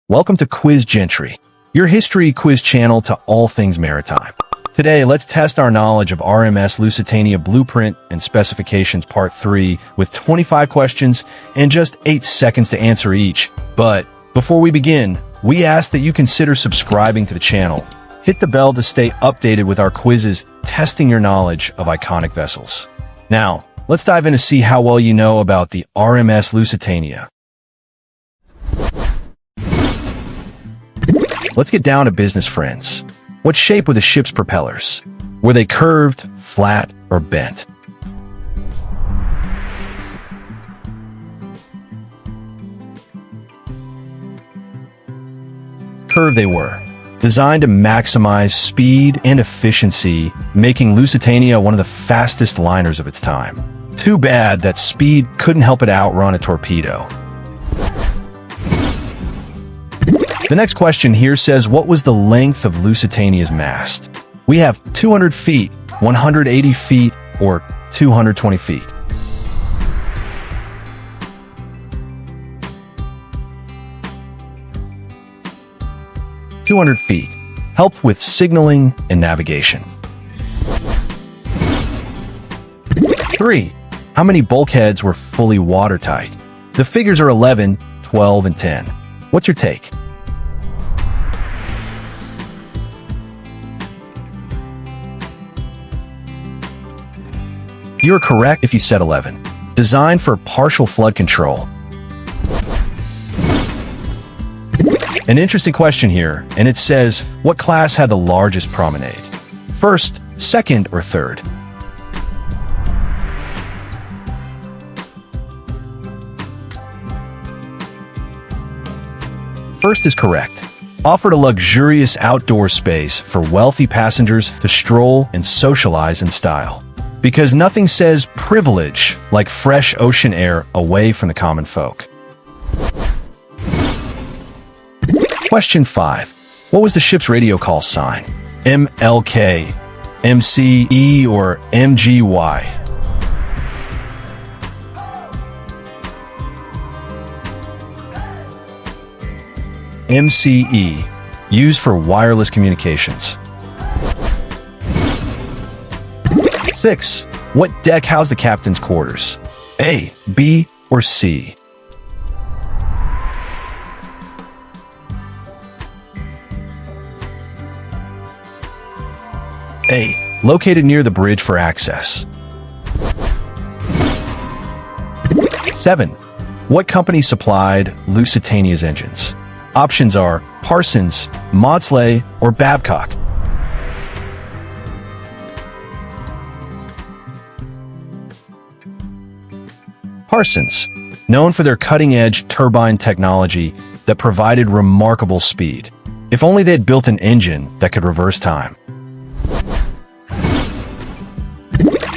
Welcome to Quiz Gentry, your history quiz channel to all things maritime. Today, let's test our knowledge of RMS Lusitania Blueprint and Specifications Part 3 with 25 questions and just 8 seconds to answer each. But before we begin, we ask that you consider subscribing to the channel. Hit the bell to stay updated with our quizzes, testing your knowledge of iconic vessels. Now, let's dive in to see how well you know about the RMS Lusitania. Let's get down to business, friends. What shape were the ship's propellers? Were they curved, flat, or bent? Curved they were, designed to maximize speed and efficiency, making Lusitania one of the fastest liners of its time. Too bad that speed couldn't help it outrun a torpedo. The next question here says, what was the length of Lusitania's mast? We have 200 feet, 180 feet, or 220 feet. "200 feet, helped with signaling and navigation." 3. How many bulkheads were fully watertight? The figures are 11, 12, and 10. What's your take? You're correct if you said 11. Designed for partial flood control. An interesting question here, and it says, what class had the largest promenade? First, second, or third? First is correct. Offered a luxurious outdoor space for wealthy passengers to stroll and socialize in style. Because nothing says privilege like fresh ocean air away from the common folk. Question 5. What was the ship's radio call sign? MLK, MCE, or MGY? MCE, used for wireless communications. 6. What deck housed the captain's quarters? A, B, or C? A. Located near the bridge for access. 7. What company supplied Lusitania's engines? Options are Parsons, Maudslay, or Babcock. Parsons, known for their cutting-edge turbine technology that provided remarkable speed. If only they had built an engine that could reverse time.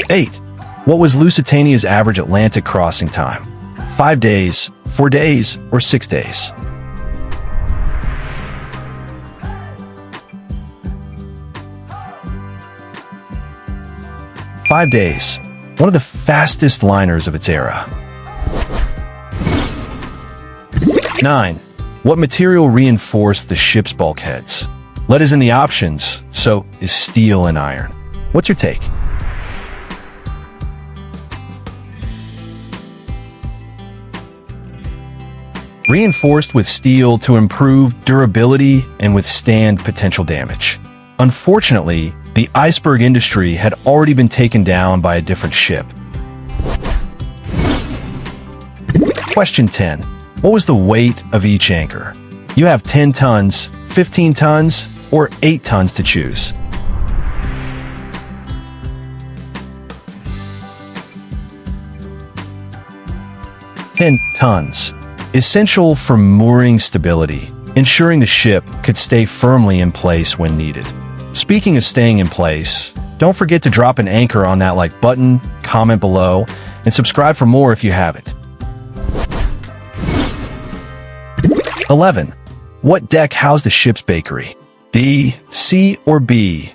8. What was Lusitania's average Atlantic crossing time? 5 days, 4 days, or 6 days? "5 days, one of the fastest liners of its era. 9. What material reinforced the ship's bulkheads? Lead is in the options, so is steel and iron. What's your take? Reinforced with steel to improve durability and withstand potential damage. Unfortunately, the iceberg industry had already been taken down by a different ship. Question 10. What was the weight of each anchor? You have 10 tons, 15 tons, or 8 tons to choose. "10 tons. Essential for mooring stability, ensuring the ship could stay firmly in place when needed." Speaking of staying in place, don't forget to drop an anchor on that like button, comment below, and subscribe for more if you haven't. 11. What deck housed the ship's bakery? D, C, or B?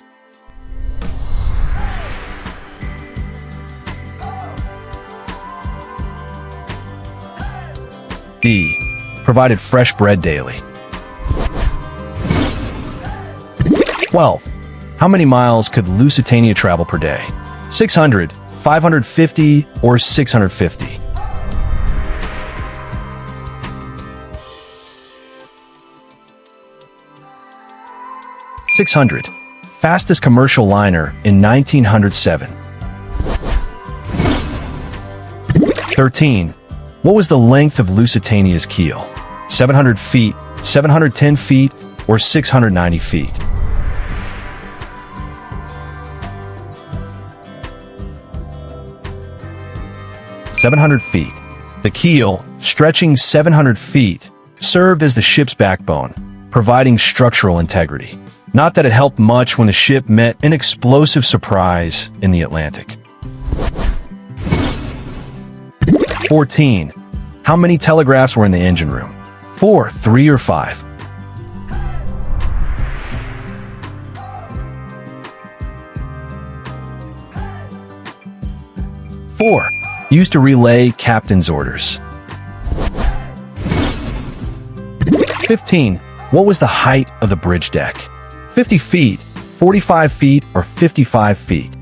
D. Provided fresh bread daily. 12. How many miles could Lusitania travel per day? 600, 550, or 650? 600. Fastest commercial liner in 1907. 13. What was the length of Lusitania's keel? 700 feet, 710 feet, or 690 feet? 700 feet. The keel, stretching 700 feet, served as the ship's backbone, providing structural integrity. Not that it helped much when the ship met an explosive surprise in the Atlantic. 14. How many telegraphs were in the engine room? 4, 3, or 5? 4. Used to relay captain's orders. 15. What was the height of the bridge deck? 50 feet, 45 feet, or 55 feet?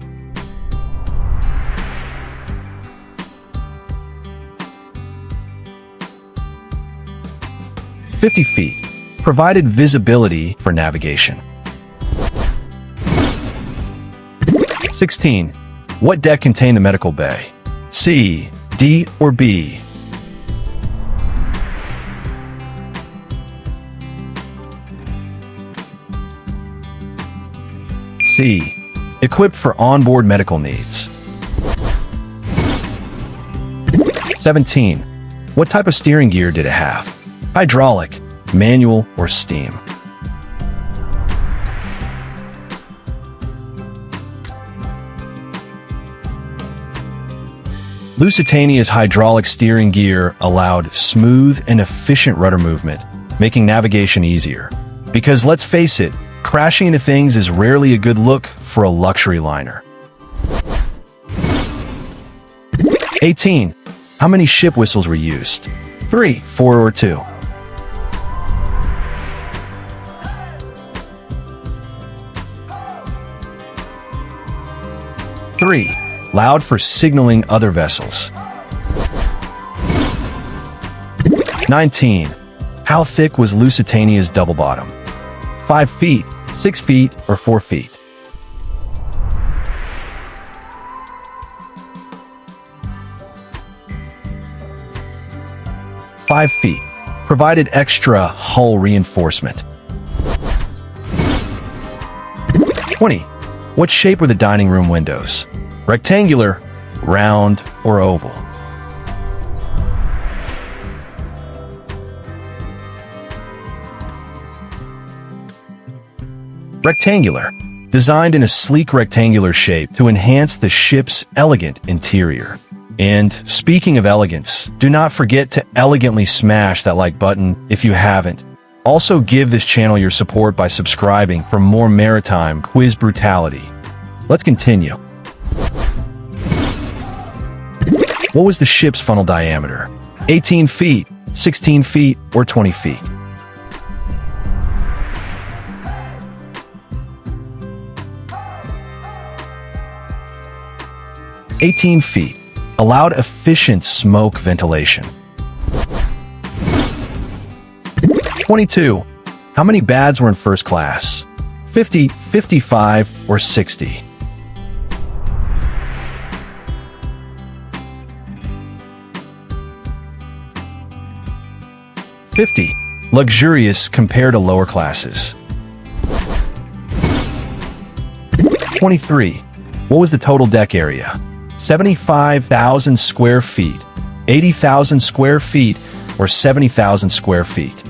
50 feet. Provided visibility for navigation. 16. What deck contained the medical bay? C, D, or B? C. Equipped for onboard medical needs. 17. What type of steering gear did it have? Hydraulic, manual, or steam? Lusitania's hydraulic steering gear allowed smooth and efficient rudder movement, making navigation easier. Because let's face it, crashing into things is rarely a good look for a luxury liner. 18. How many ship whistles were used? 3, 4, or 2? 3. Loud for signaling other vessels. 19. How thick was Lusitania's double bottom? 5 feet, 6 feet, or 4 feet? 5 feet. Provided extra hull reinforcement. 20. What shape were the dining room windows? Rectangular, round, or oval? 'Rectangular', designed in a sleek rectangular shape to enhance the ship's elegant interior. And speaking of elegance, do not forget to elegantly smash that like button if you haven't. Also give this channel your support by subscribing for more maritime quiz brutality. Let's continue. What was the ship's funnel diameter? 18 feet, 16 feet, or 20 feet? 18 feet. Allowed efficient smoke ventilation. 22. How many baths were in first class? 50, 55, or 60? 50. Luxurious compared to lower classes. 23. What was the total deck area? 75,000 square feet, 80,000 square feet, or 70,000 square feet?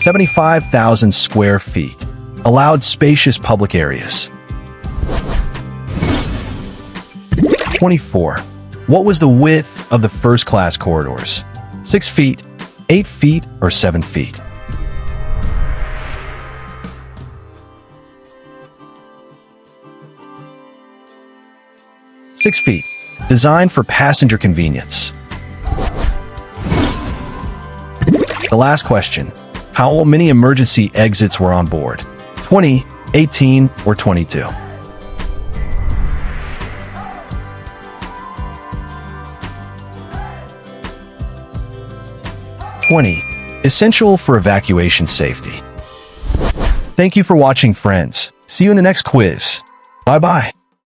75,000 square feet. Allowed spacious public areas. 24. What was the width of the first-class corridors? 6 feet, 8 feet, or 7 feet? 6 feet. Designed for passenger convenience. The last question. How many emergency exits were on board? 20, 18, or 22? 20. Essential for evacuation safety. Thank you for watching, friends. See you in the next quiz. Bye-bye.